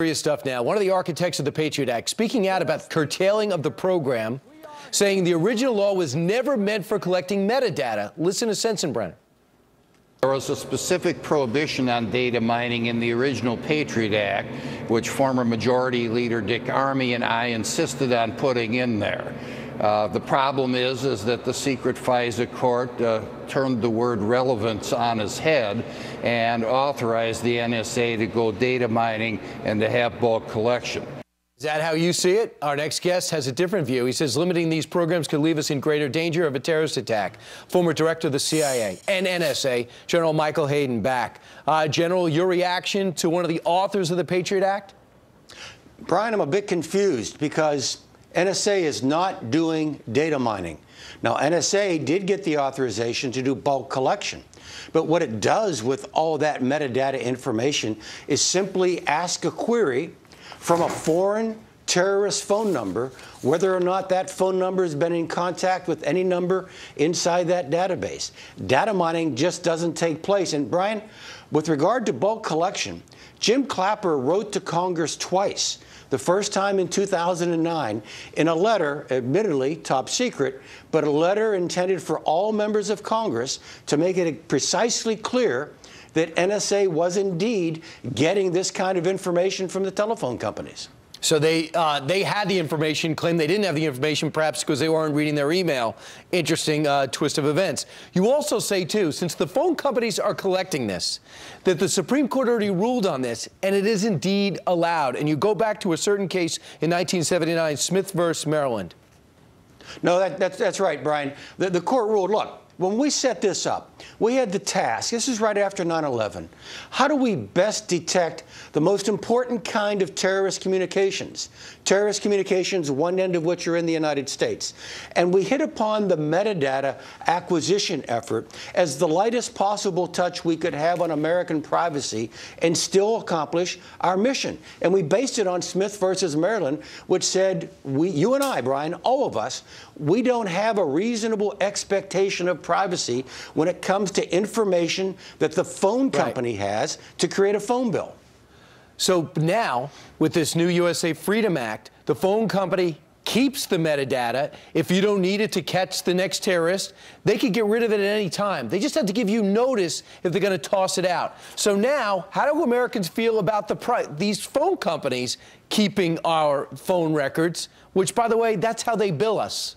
Serious stuff now. One of the architects of the Patriot Act speaking out about curtailing of the program, saying the original law was never meant for collecting metadata. Listen to Sensenbrenner. There was a specific prohibition on data mining in the original Patriot Act, which former Majority Leader Dick Armey and I insisted on putting in there. The problem is that the secret FISA court turned the word relevance on its head and authorized the NSA to go data mining and to have bulk collection. Is that how you see it? Our next guest has a different view. He says limiting these programs could leave us in greater danger of a terrorist attack. Former director of the CIA and NSA, General Michael Hayden, back. General, your reaction to one of the authors of the Patriot Act? Brian, I'm a bit confused because NSA is not doing data mining. Now, NSA did get the authorization to do bulk collection, but what it does with all that metadata information is simply ask a query from a foreign terrorist phone number, whether or not that phone number has been in contact with any number inside that database. Data mining just doesn't take place. And Brian, with regard to bulk collection, Jim Clapper wrote to Congress twice. The first time in 2009 in a letter, admittedly top secret, but a letter intended for all members of Congress to make it precisely clear that NSA was indeed getting this kind of information from the telephone companies. So they had the information, claimed they didn't have the information, perhaps because they weren't reading their email. Interesting twist of events. You also say, too, since the phone companies are collecting this, that the Supreme Court already ruled on this, and it is indeed allowed. And you go back to a certain case in 1979, Smith versus Maryland. No, that's right, Brian. The court ruled, look, when we set this up, we had the task, this is right after 9/11, how do we best detect the most important kind of terrorist communications? Terrorist communications, one end of which are in the United States. And we hit upon the metadata acquisition effort as the lightest possible touch we could have on American privacy and still accomplish our mission. And we based it on Smith versus Maryland, which said, you and I, Brian, all of us, we don't have a reasonable expectation of privacy when it comes to information that the phone company has to create a phone bill. So now, with this new USA Freedom Act, the phone company keeps the metadata. If you don't need it to catch the next terrorist, they could get rid of it at any time. They just have to give you notice if they're going to toss it out. So now, how do Americans feel about these phone companies keeping our phone records, which, by the way, that's how they bill us?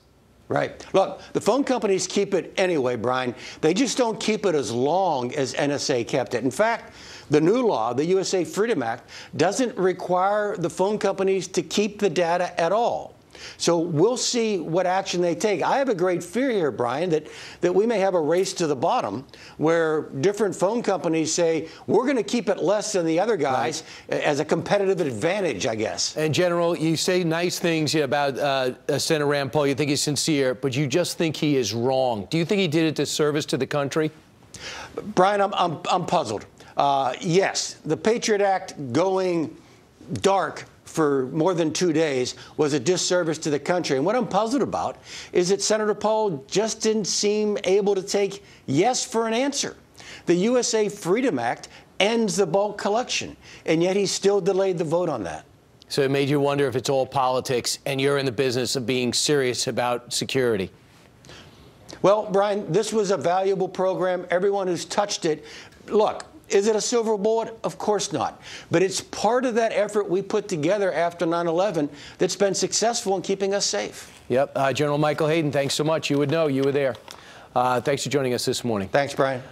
Right. Look, the phone companies keep it anyway, Brian. They just don't keep it as long as NSA kept it. In fact, the new law, the USA Freedom Act, doesn't require the phone companies to keep the data at all. So we'll see what action they take. I have a great fear here, Brian, that we may have a race to the bottom where different phone companies say, we're going to keep it less than the other guys as a competitive advantage, I guess. And, General, you say nice things about Senator Rand Paul. You think he's sincere, but you just think he is wrong. Do you think he did a disservice to the country? Brian, I'm puzzled. Yes, the Patriot Act going dark for more than 2 days was a disservice to the country. And what I'm puzzled about is that Senator Paul just didn't seem able to take yes for an answer. The USA Freedom Act ends the bulk collection, and yet he still delayed the vote on that. So it made you wonder if it's all politics and you're in the business of being serious about security. Well, Brian, this was a valuable program. Everyone who's touched it, look, is it a silver bullet? Of course not. But it's part of that effort we put together after 9/11 that's been successful in keeping us safe. Yep. General Michael Hayden, thanks so much. You would know. You were there. Thanks for joining us this morning. Thanks, Brian.